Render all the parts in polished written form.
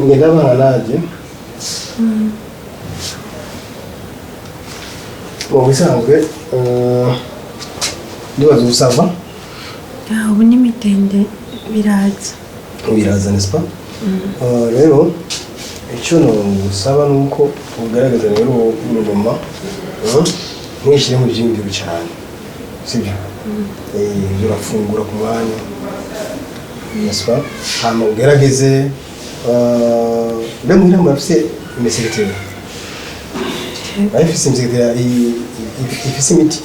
ngenda banaje bon bisanzwe ndibaza usava ubu n'imitende biraza n'est-ce pas rero icyo nusaba nuko ugaragaza rero umumama mwishire mu by'ingiro cyane sibyo urafungura ku mwanya n'est-ce pas hama ugerageze mbe mwira murafise imeseketera ifise imeseketera ifise imiti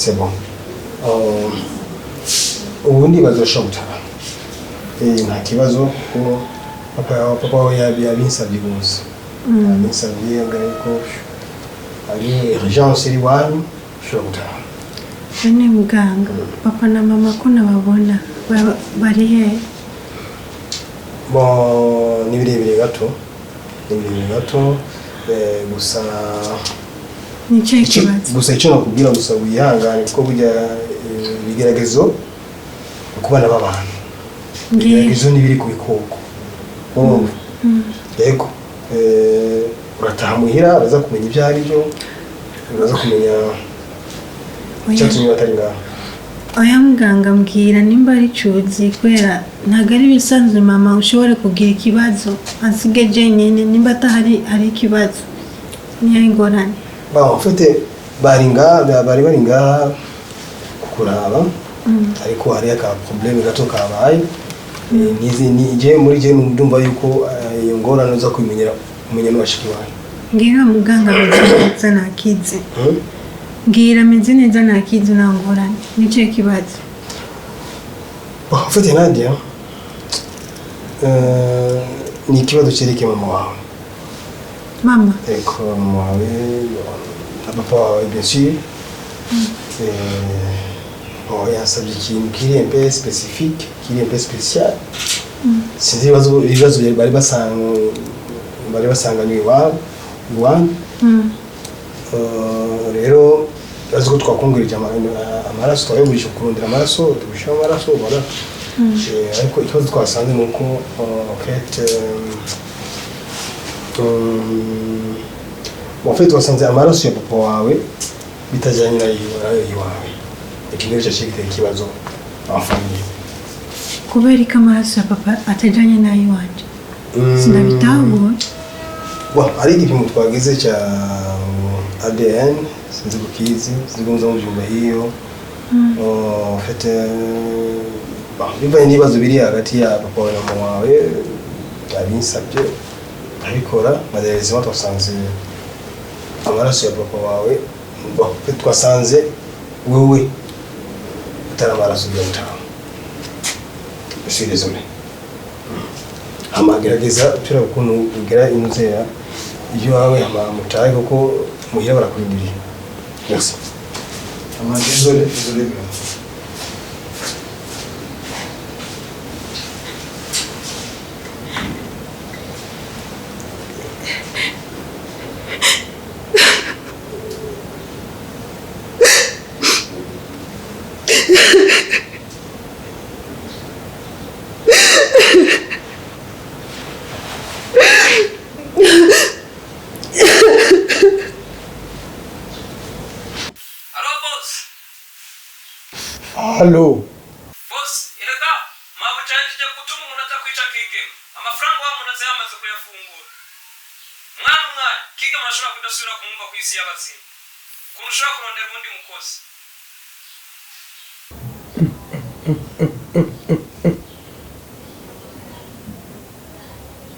c'est bon ubundi bazoshobora nta kibazo ko papa yabinsabye gose yabinsabye ngo ari urgence iri wanyu ushobora bene muganga papa na mama ko nababona bari he bon ni birebire gato gusa nice kibazo gusa icyo nakubwira gusa wihangane kuko burya bigeragezo kubana b'abantu bigeragezo nibiri ku bikoko yego urataha muhira baza kumenya ibyo ari byo baza kumenya icyo tumwe batari ngaho oya muganga mbwira nimba ari cuzi kwera ntago ari bisanzwe mama ushobore kugira ikibazo asige jenyine nimba atahari ari ikibazo niyo ingorane mfite bari ngaha kukuraba ariko hari aka problème gato kabaye nije muri je ndumva yuko iyo ngorane zo kumenya n'abashiki bawe ngira muganga ameze nakize ngira ameze neza nakize nta ngorane nice kibazo ufite Nadia ni ikibazo cyerekeye mama wawe eko mama wawe na papa wawe bien sûr yasabye ikintu kiri un peu spécifique kiri un peu spécial sinzi ibibazo bari basanganywe iwanyu rero bazi ko twakongurije amaraso twayoboje kurondera amaraso tubisha amaraso voilà ariko ikibazo twasanze nuko en fait twasanze amaraso ya papa wawe bitajyanye nayo iwawe ikindi cyo cyitwa ikibazo afanye kubera ko amaraso ya papa atajyanye nayo iwanje sinabitahuye ari igipimo twagize cya ADN sinzi kukizi zigumiza mu byumba hiyo fete bivanye n'ibibazo biri hagati ya papa na mama wawe yabinsabye abikora maderezima twasanze amaraso ya papa wawe twasanze wewe utari amaraso ya mutaho je suis désolé amagerageza turaba ukuntu ugera imuzera iyo wawe amamutaye kuko muhira barakurindiriye merci désolé Hello. Boss, ireka mabucanje kutuma umuntu atakwica kike. Amafaranga wa muntu azamaze kuyafungura. Mwana kike mashobora kudasubira kumumva ku isi y'abatsi. Kurushaka kurondera undi mukozi.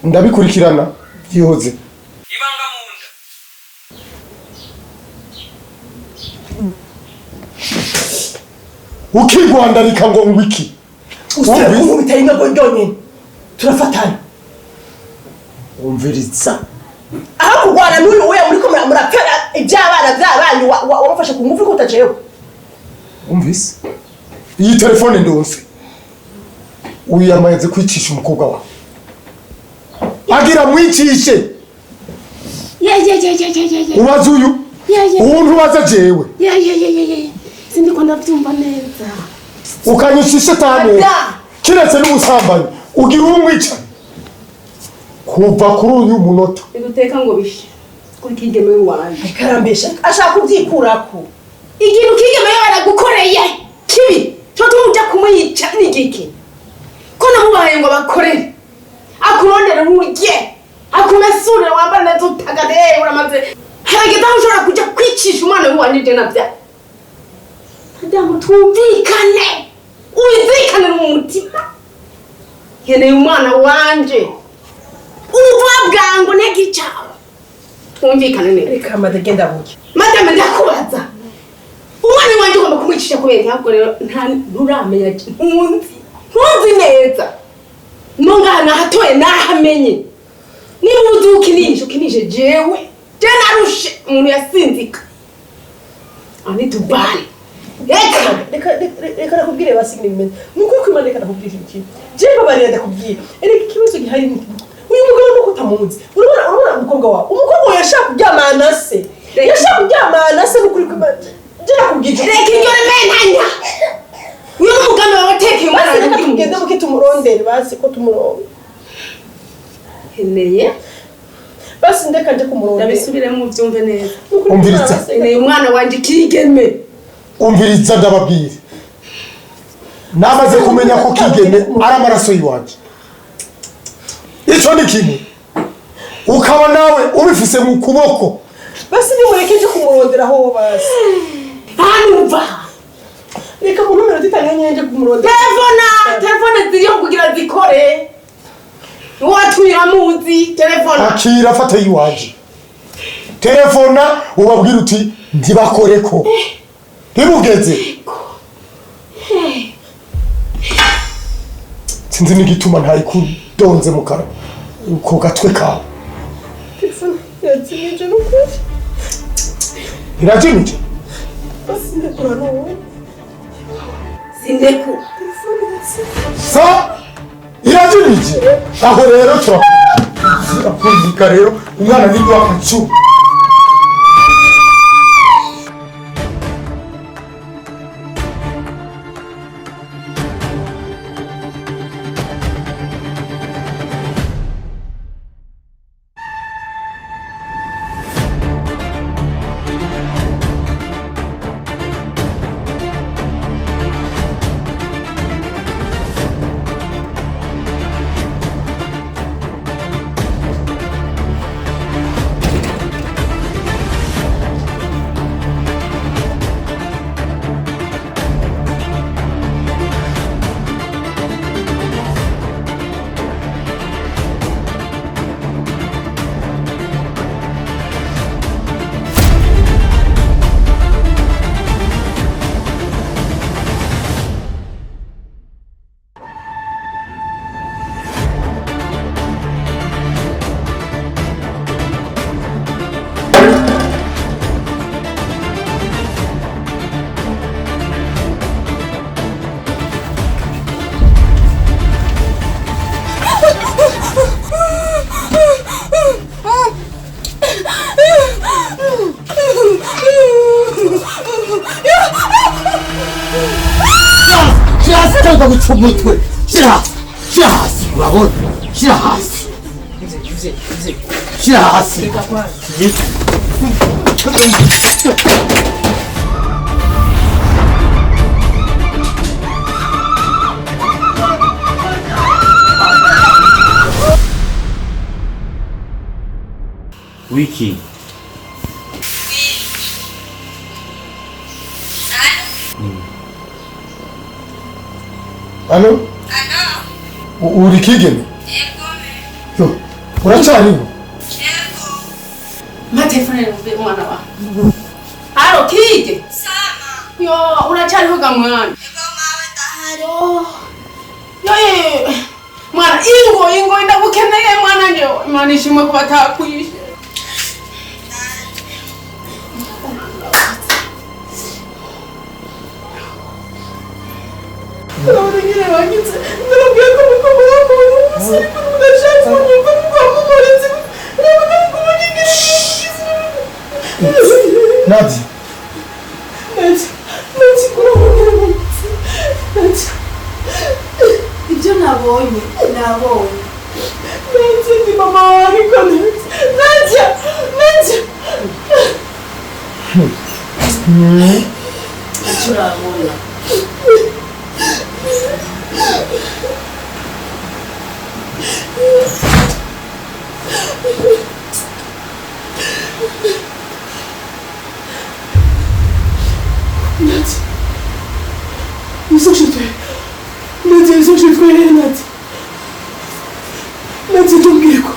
Ndabikurikirana yihoze. Ibanga munda. Ukigwandarika ngo ngwiki usaba ngo bitayinga ngo ndonye turafatana umviriza aho kugwana n'uyu we muri ko murapera iby'abana by'abanyu wamufashe ku ngufu ko utajewe umvise iyi telefone ndonse uyamaze kwicisha umukobwa wa agira mwicishe ubaza uyu umuntu baza jewe sindi ko ndabyumva neza ukanyishisha tamu kiretse n'ubusambanyi ugira umwica kuva kuri uyu munota iduteka ngo bishe kuri kigeme wanje karambesha ashaka kubyikurako ikintu kigeme baragukoreye kibi cyo tumuja kumwica n'igiki ko namubaye ngo bakorere akurondera urye akumesure wambara neza utagade uramaze harageza aho ushobora kuja kwicisha umwana wanje navya ndamu twumvikane ubizikane mu mutima yene umwana wanje uva bwango negicaho twumvikane neza reka madagenda buke madame ndakubaza umwana wanje ugomba kumwicisha kubera ntabwo rero nta nturamenya ntunzi neza nongana hatoye nahamenye niba uzi ukinishe jewe je narushe umuntu yasinzika anitubali reka nakubwire basigire bimeze nuko kwimana reka nakubwire iki je babarira ndakubwira ereka ikibazo gihari ni uyu mugabo nuko utamuzi urabona umukobwa wawe yashaka kuryamana se yashaka kuryamana se n'ukuri kwimana je nakubwire reka iryo rementanya uyu mugambi wabatekeye umwana reka tugende buke tumurondere basi ko tumurongo heneye basi ndeka nje kumurondera ndabisubiremo byumve neza umviriza heneye umwana wanje kigeme umviriza ndababwira namaze kumenya ko kigeme ari amaraso yiwanje icyo ni kimwe ukaba nawe ubifise mu kuboko basi nimurekeje kumurondera aho basi hanumva reka mu numero zitanye nje kumurondera telefone ziriho kugira zikore watuira muzi telefone akira fata yiwanje telefona ubabwira uti ntibakoreko ntibugeze sinzi n'igituma ntayikudonze mu kanwa uko gatwe kawe yatsimije n'ukuri irajimije basi ndekura n'uwo sindeku sa irajimije aho rero turakumvika rero umwana ni wakacu umutwe shira hasi urabona shira hasi shira hasi wiki Alo? Uri kigeme? Yo, uracariho? Ma telefone y'umve umwana wa. Alo kige? Sama. Yo, uracariho ga mwana. Ego mawe ndahari. Yo. Mwana ingo ndagukeneye mwana nje. Imana ishimwe kuba takwishe. Urangire wanyitse. Ndabwiye ko mukoma wako musiri kudashaka kunyumva mukoma murenze. Urabona ko wanyigire. Nadi. Nadi kurabona. Nadi. Ibyo nabonye. Nadi mama turabona Isso que tu é. Mas isso que tu é, Nath. Nath, tu amigo.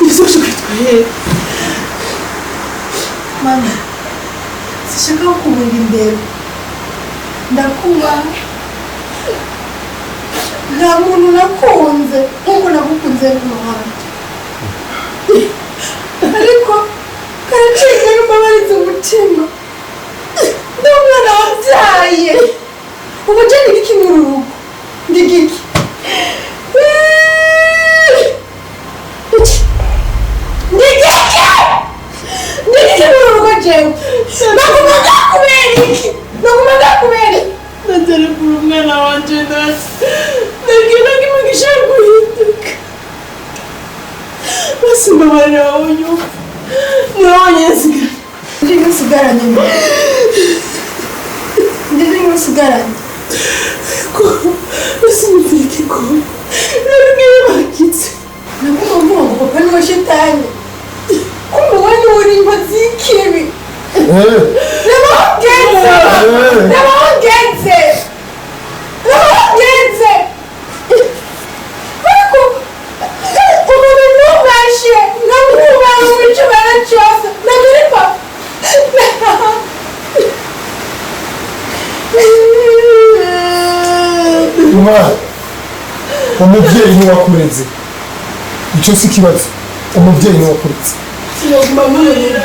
Isso que tu é. mama sishaka kumenya imbere ndakubaha nta muntu nakunze nk'uko nagukunze n'umuhanda ariko karaciye n'umubariza umutima ndi umwana wabyaye ubu je ni iki mu rugo ndi giki Ndiki mu rugo jewe nakumaga kubera natari kuri umwana wanje nasi nagira ngo Mugisha guhinduka basi mbabarira wowe nyuma nabonye nsigaranye nsigaranye ko basi nifike ko nabwiye bakitse nakumva ngo papa ni wa shetani kumbe wani uri inkozi y'ikibi n'abagenze ariko umuntu ntubashe nkamwubaha mu cyubahiro cyose nabiri papa umwana umubyeyi ni wakureze icyo si ikibazo umubyeyi ni wakureze sinaguma murerwa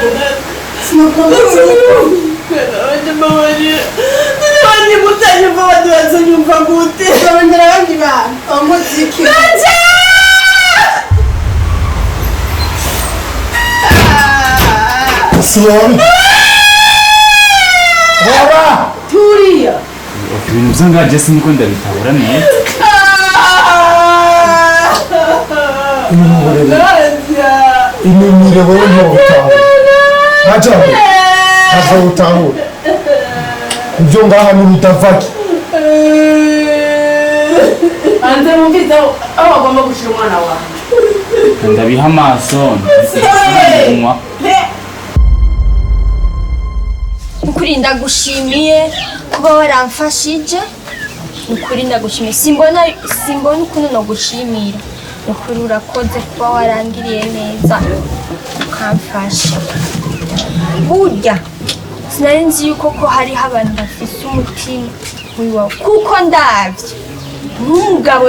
abandi mbabarira abandi mutanyumva abandi bazanyumva gute barondera abandi bantu abamuziki Sioni Baba turiya ibintu by'angaje siniko ndabitabura neza imimire wewe ntutaho najambo ava utaho ibyo ngaha ni bitavaki hanze mumvise aho bagomba gushyira umwana wawe ndabiha amaso ndabisoma ukuri ndagushimiye kuba waramfashije ukuri ndagushimiye simbona ukuntu nagushimira ukuri urakoze kuba warangiriye neza ukamfasha burya sinari nzi yuko ko hariho abantu bafise umutima wiwawe kuko ndabye n'umugabo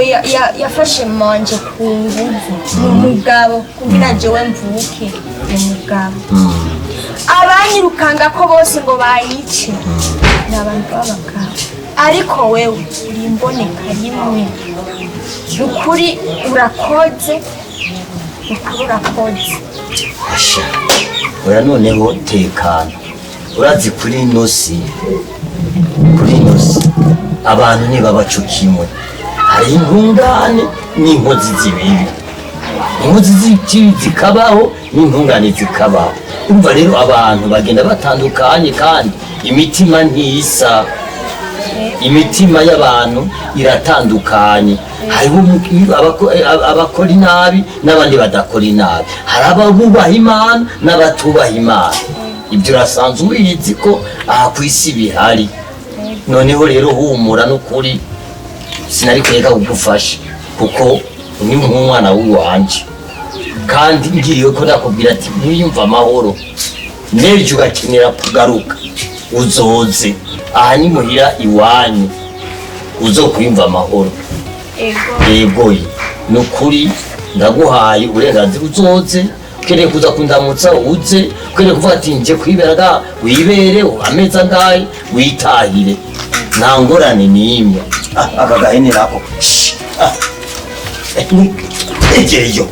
yafashe manje ku nguvu ni umugabo kugira jewe mvuke ni umugabo abanyirukanga ko bose ngo bayice ni abantu b'abagabo ariko wewe uri imboneka rimwe ukuri urakoze Asha oya noneho tekana urazi kuri inosi abantu ntibabacukimwe hari intungane n'inkozi z'ibibi inkozi z'ikibi zikabaho n'intungane zikabaho umva rero abantu bagenda batandukanye kandi imitima ntisa imitima y'abantu iratandukanye hariho abakora inabi n'abandi badakora inabi hari ababubaha imana n'abatubaha imana ibyo urasanzwe ubizi ko aha ku isi bihari noneho rero humura n'ukuri sinari kureka kugufasha kuko ni nk'umwana w'iwanje kandi ngiriwe ko nakubwira ati ntiyumva amahoro n'ejo ugakenera kugaruka uzoze aha ni muhira iwanyu uzokwiyumva amahoro yegoye ni ukuri ndaguhaye uburenganzira uzoze ukeneye kuza kundamutsa uze ukeneye kuvuga ati nje kwiberaga wibere ameza ngahe witahire nta ngorane n'imwe aka gahene nako egereyo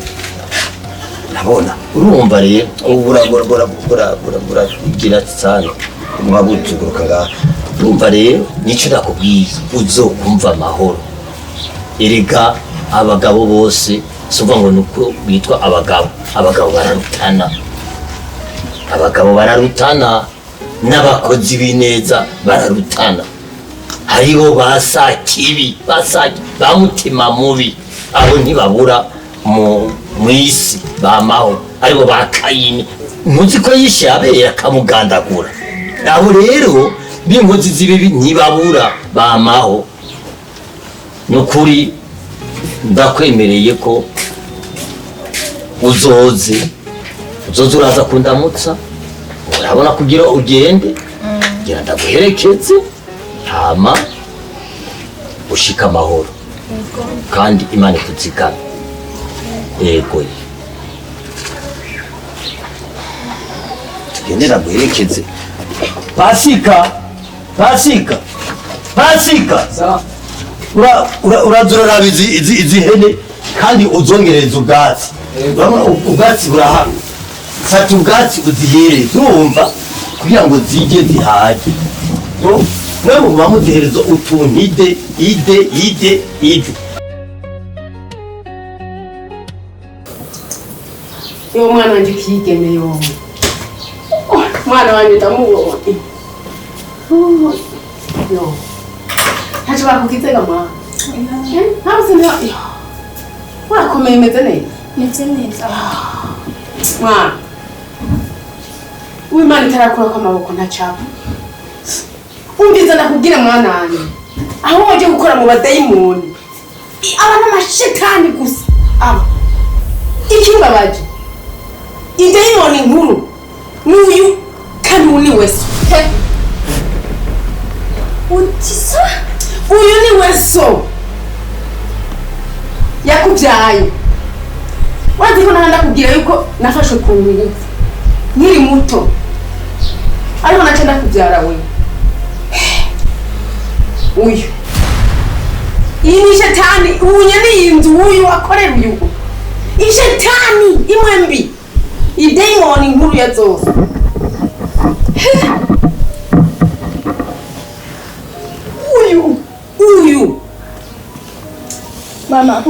nabona urumva rero uragira cyane mwabutuguruka ngaha urumva rero nicyo nakubwiye uzokumva amahoro erega abagabo bose suva ngo nuko bitwa abagabo bararutana n'abakozi b'ineza bararutana. Hariho basa kibi, ba mutima mubi, abo ntibabura mu isi bamaho, aribo ba Kayini. Muzi ko yishe abera akamugandagura. Abo rero b'inkozi z'ibibi ntibabura bamaho. Nukuri ndakwemereye ko uzoze uraza kundamutsa, urabona kugira ugende, ngira ndaguherekeze, hama ushika amahoro kandi Imana ikuzigame. Yego tugendera guherekeze. Pasika uraza uraraba izi hene kandi uzongereza ubwatsi. Urabona ubwatsi burahari, fata ubwatsi uzihereze, urumva, kugira ngo zige zihage. Mwe muba muzihereza utuntu ide. Yo mwana wanje kigeme yo. Mwana wanje ndamubonye. Yo. Haje bakugitega mwana. Ntabwo nda. Urakomeye meze neza. Meze neza. Mwana. Uwimana itarakura kwa maboko ntacapa. Umbiza ndakubwira mwana wanje. Aho waje gukora mu badayimoni. Abana amashetani gusa. Aba. Ikibabaje. Idayimoni nkuru. N'uyu kanuni weso. Utisa? Uyu ni weso. Yakubyaye. Wazi ko nahanda kubwira yuko nafashe ku nkiri. Nkiri muto. Ariko nacenda kubyara we. Uyu. Iyi ni shetani, unye ni inzu uyu akorera uyu. Ishetani imwe mbi. Idayimoni nkuru ya zose. Uyu. Mama.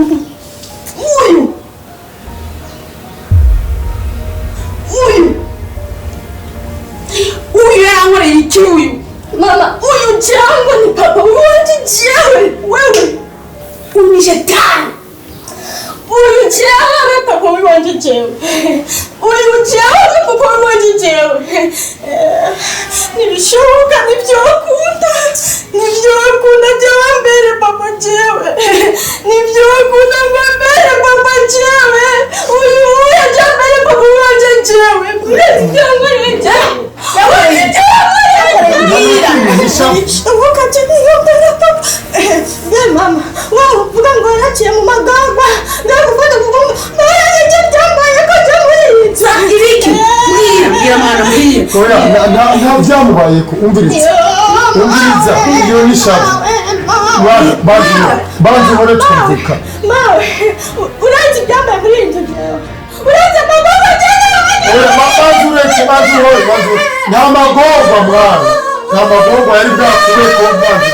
Uyu yankoreye iki uyu? Mama, uyu cyangwa ni papa wanje jewe wewe. Uyu shetani. Uyu cyangwa papa wanje jewe. Uyu cyangwa papa wanje jewe. Nibishoboka nibyokunda byambere papa jewe. Nibyokunda mbere papa jewe. Uyu yajambere papa wanje jewe. Kurezi cyangwa jewe. Mama, wow, vuga ngo yaraciye mu magagwa. Ndagufata kuvuga. Naraje byambaye ko jamuriza. Iriki. Mbwira mwana mbwira. Oya, nta byamubaye ko umviriza. Iyo ni shabu. Mwana, bazi hore twumvuka. Mawe, urazi byambaye muri inzu jewe. Urazi magagwa jewe. Oya, bazi hore. Nta magorwa mwana. Nta magorwa yari bwakube ko mwanzi.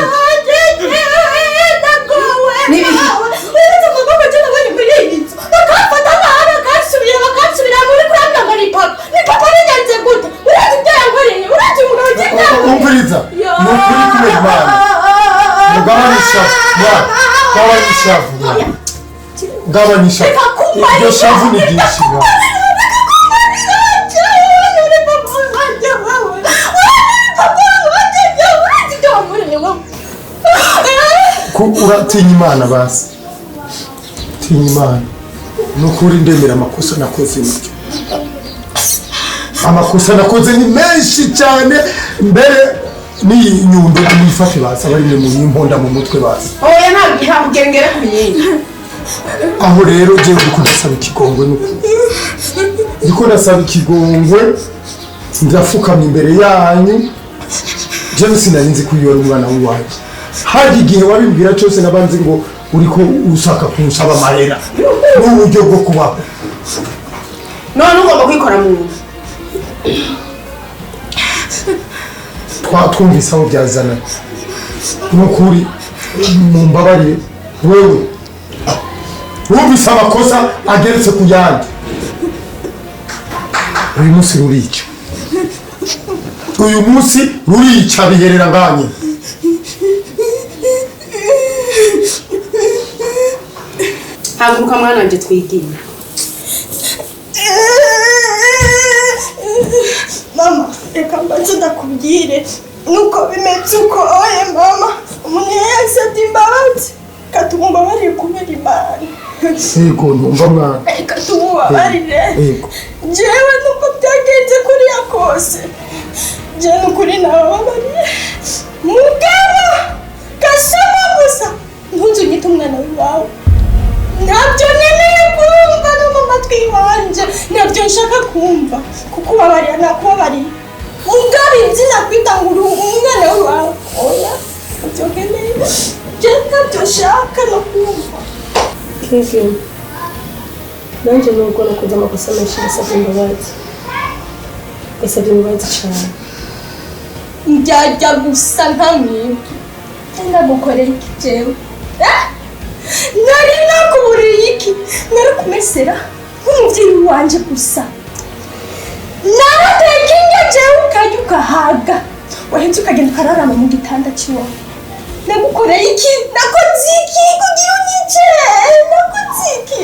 Umviriza, nukuri kumwe Imana. Mugabanyisha. Iryo shavu ni ryinshi mwana. Uratinya Imana basi. Tinya Imana. Nukuri ndemera amakosa nakoze n'icyo. Amakosa nakoze ni menshi cyane, mbere ni nyundo n'ifate basa bari mu imponda mu mutwe basa. Oya ntabwo gerengere kuyinga. Aho rero je ndiko ndasaba ikigongwe niko ndasaba ikigongwe, ndafukamye imbere yanyu. Je sinarinzi kuyora umwana w'uwaje. Haje igihe wabimbwira cyose nabanze ngo uriko usaka kunsaba amarera n'uburyo bwo kubaho. None ugomba kwikora mu nzu. Twumvise aho byazana. Nukuri mumbabarire wewe. Wumvise amakosa ageretse ku yandi. Uyu munsi rurica. uyu munsi rurica biherera nganye haguruka mwana wanje twigiye mama reka mbanze ndakubwire nuko bimeze uko oye mama umuntu yasabye imbabazi katumubabarire kubera imana yego numva mwana reka tumubabarire jewe nuko byagenze kuriya kose jewe nukuri nabababariye mugabo gasama gusa ntuzunyite umwana wawe ntabyo nkeneye kumva no mu matwi wanje ntabyo nshaka kumva kuko ubabarira nakubabarira ungabinzi nakwita ngo uri umwana wawe oya ntabyo nkeneye je ntabyo nshaka no kumva keke nanje nubwo nakoze amakosa menshi gasabye imbabazi cyane njyajya gusa ntamwibwe ndagukorera iki jewe nari nakuburiye iki nari kumesera nk'umubyeyi wanje gusa narateka indyo jewe ukajya ugahaga wahetse ukagenda ukararama mu gitanda cy'iwawe nagukoreye iki nakoze iki kugira unyice nakoze iki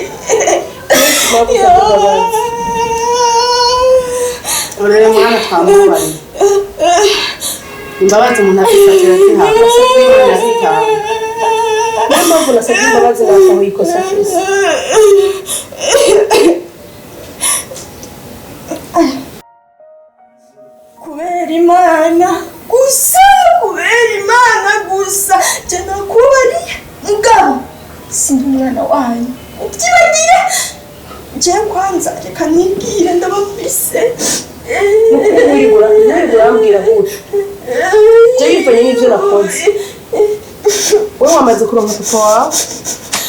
urere mwana twamubariye imbabazi umuntu akifatira zihabwa se kwibona zitaha niyo mpamvu nasabye imbabazi nakaho ikosa cyose kubera imana gusa jya nakubariye mugabo sindi umwana wanyu ubyibagire njyewe kwanza reka nibwire ndabafise urambwira gutyo jya wivanye n'ibyo nakoze wowe wamaze kuronka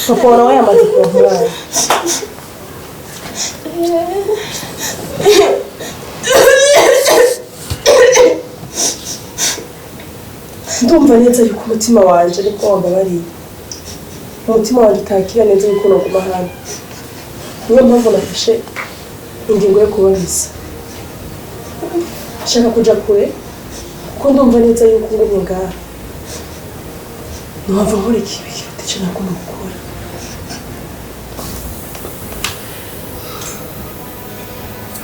papa wawe yamaze kuronka umwana ndumva neza yuko umutima wanje ariko wambabariye umutima wanjye utakira neza yuko naguma hano niyo mpamvu nafashe ingingo yo kubabiza nshaka kuja kure kuko ndumva neza yuko ngumye ngaha ntiwava nkora ikibi kiruta icyo nagomba gukora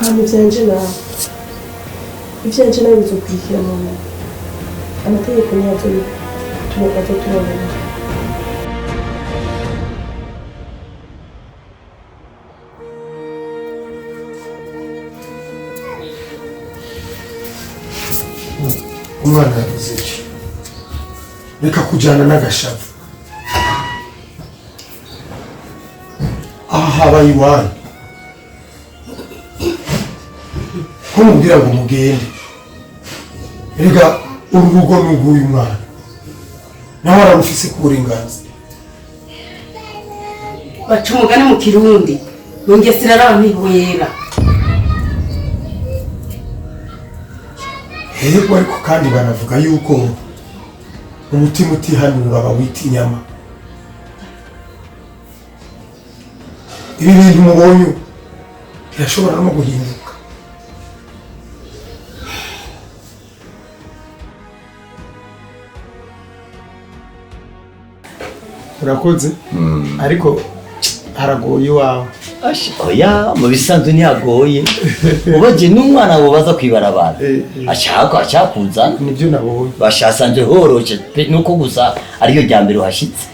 hano ivyanje nawe bizokurikira mu amategeko niyo tubona umwana yavuze iki reka kujyana n'agashavu aha habaye iwanyu ntumubwira ngo mugende reka uru rugo ni urw'uyu mwana nawe ararufise ku burenganzira baca umugani mu kirundi ntungesera araba ntihwera yego ariko kandi banavuga yuko umutima utihanura bawita inyama ibi bintu mubonye birashobora no guhinduka urakoze ariko haragoye iwawe oya mu bisanzwe ntihagoye ubaje n'umwana wobaza kwibarabara ashakuzana nibyo nabonye bashasanje horoshe pe nuko gusa ariyo rya mbere uhashitse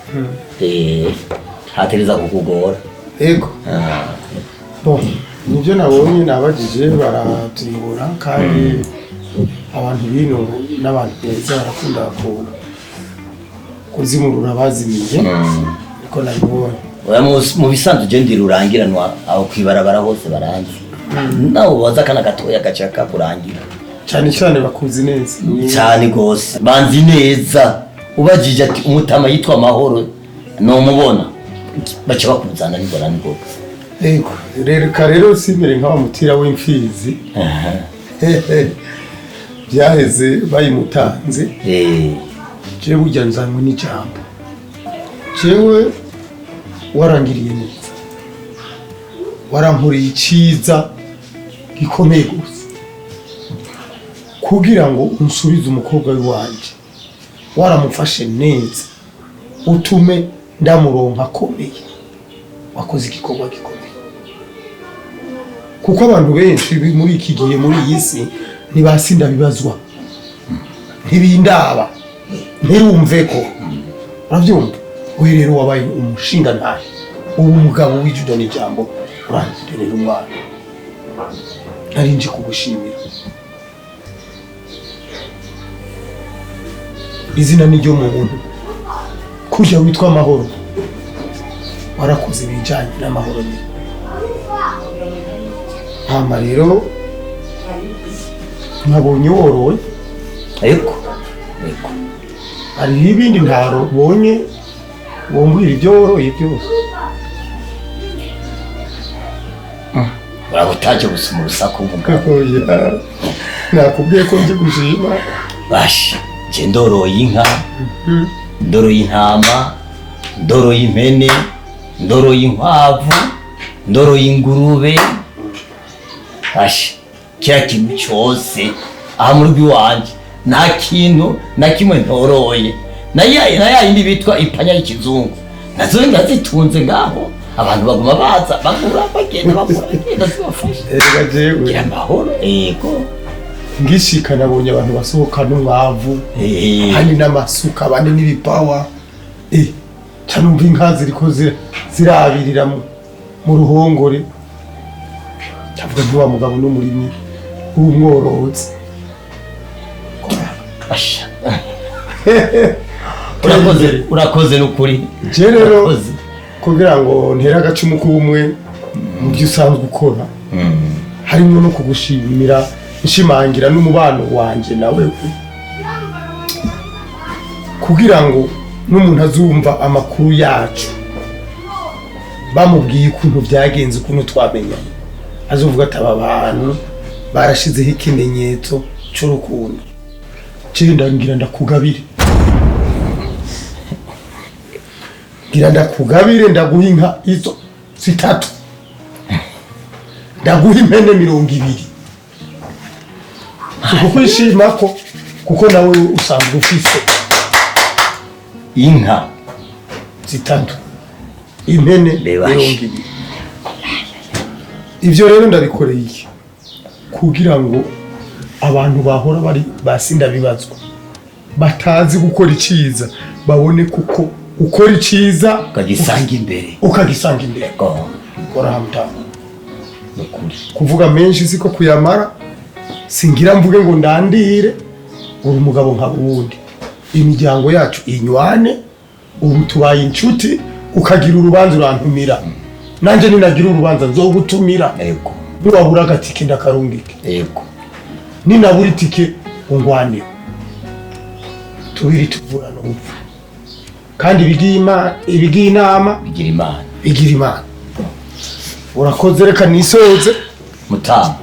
hatereza kukugora yego nibyo nabonye nabajije baratuyobora kandi abantu bino n'abantu beza barakunda kuzimurura bazimiye ariko nabibonye mu bisanzwe je ndi rurangiranwa aho kwibarabara hose baranzi nawe baza kana gatoya gaca kakurangira cyane cyane bakuzi neza cyane gose banzi neza ubajije ati umutama yitwa Mahoro no mubona baca bakuzana nibora nibwo yego rero simere nk'abamutira w'imfizi byaheze bayimutanze je burya nzanywe n'ijambo jewe warangiriye neza warampuriye iciza gikomeye gusa kugira ngo unsubize umukobwa w'iwanje waramufashe neza utume ndamuronka akomeye wakoze igikorwa gikomeye kuko abantu benshi muri iki gihe muri iyi si ntibasinda bibazwa ntibindaba ntirumve ko urabyumva we rero wabaye umushinga ntahe ubu umugabo w'ijudo n'ijambo urangirira umwana nari nje kugushimira izina ni ryo muntu kurya witwa amahoro warakoze ibijyanye n'amahoro nyine hama rero nkabonye worowe ariko hariho ibindi ntaro bonye wombwira ibyo woroye byose uraba utaje gusoma urusaku umugabo nakubwiye ko nje gushima bashi nje ndoroye inka ndoroye intama ndoroye impene ndoroye inkwavu ndoroye ingurube bashi kiriya kintu cyose aha mu rugo iwanjye nta kintu na kimwe ntoroye na ya yindi bitwa ipanya y'ikizungu nazo ndazitunze ngaho abantu baguma baza bagura bagenda zibafasha erega jewe amahoro yego ngishika nabonye abantu basohoka n'umwavu hani n'amasuka abandi n'ibipawa canumva inka ziriko zirabirira mu ruhongore ndavuga nti wa mugabo n'umurimyi w'umworozi urakoze n'ukuri je rero kugira ngo ntere agacumu k'ubumwe mu byo usanzwe ukora harimo no kugushimira nshimangira n'umubano wanje nawe kugira ngo n'umuntu azumva amakuru yacu bamubwiye ukuntu byagenze ukuntu twamenyanye azovuga ati aba bantu barashizeho ikimenyetso cy'urukundo cyenda ngira ndakugabire ngira ndakugabire ndaguha inka izo 3 ndaguha impene 200 kukwishima ko kuko nawe usanzwe ufise inka 3 impene 200 ivyo rero ndabikoreye iki kugira ngo abantu bahora bari basinda bibazwa batazi gukora iciza babone kuko ukora iciza ukagisanga imbere kora hamtama kuvuga menshi siko kuyamara singira mvuge ngo ndandire uri umugabo nka wundi imiryango yacu inywane ubu tubaye inshuti ukagira urubanza urantumira nanje ninagira urubanza nzogutumira yego nubabura agatike ndakarungike yego ninabura itike ungwane tubiri tuvura n'ubupfu kandi ibigiye inama bigira imana urakoze reka nisoze mutama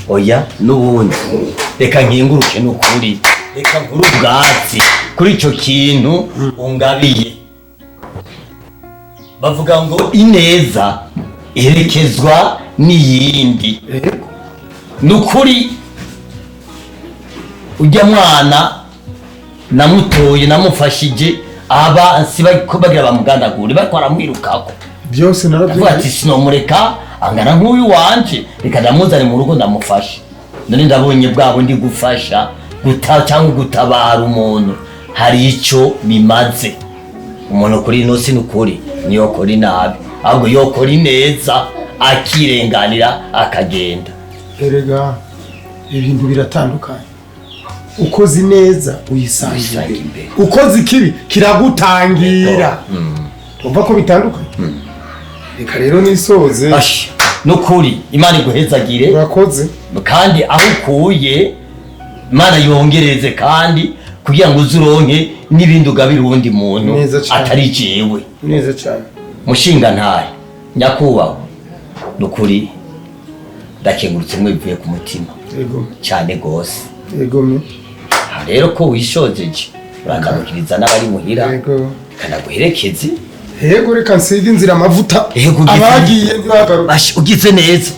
oya n'ubundi reka nkinguruke n'ukuri reka nkuru ubwatsi kuri icyo kintu ungabiye bavuga ngo ineza iherekezwa n'iyindi n'ukuri ujya mwana namutoye namufashije aba nsiba ko bagira bamugandagura batwara mwirukako byose naravuga ati sinomureka angana nk'uyu wanje reka ndamuzane mu rugo ndamufasha none ndabonye bwabo ndi gufasha cyangwa gutabara umuntu hari icyo bimaze umuntu kuri ino si n'ukuri niyo kora inabi ahubwo yokora ineza akirenganira akagenda erega ibintu biratandukanye ukoze neza uyisanga imbere ukoze ikibi kiragutangira umva ko bitandukanye reka rero nisoze n'ukuri imana iguhezagire urakoze kandi aho ukuye imana yongereze kandi kugira ngo uzuronke n'ibindi ugabira uwundi muntu atari jewe neza cyane mushinga ntahe nyakubahwa n'ukuri ndakengurutse mwivuye ku mutima cyane gose yego rero ko wishojeje urandamukiriza n'abari muhira kanaguherekeze yego reka nsige inzira amavuta abagiye ntibagaruka ugize neza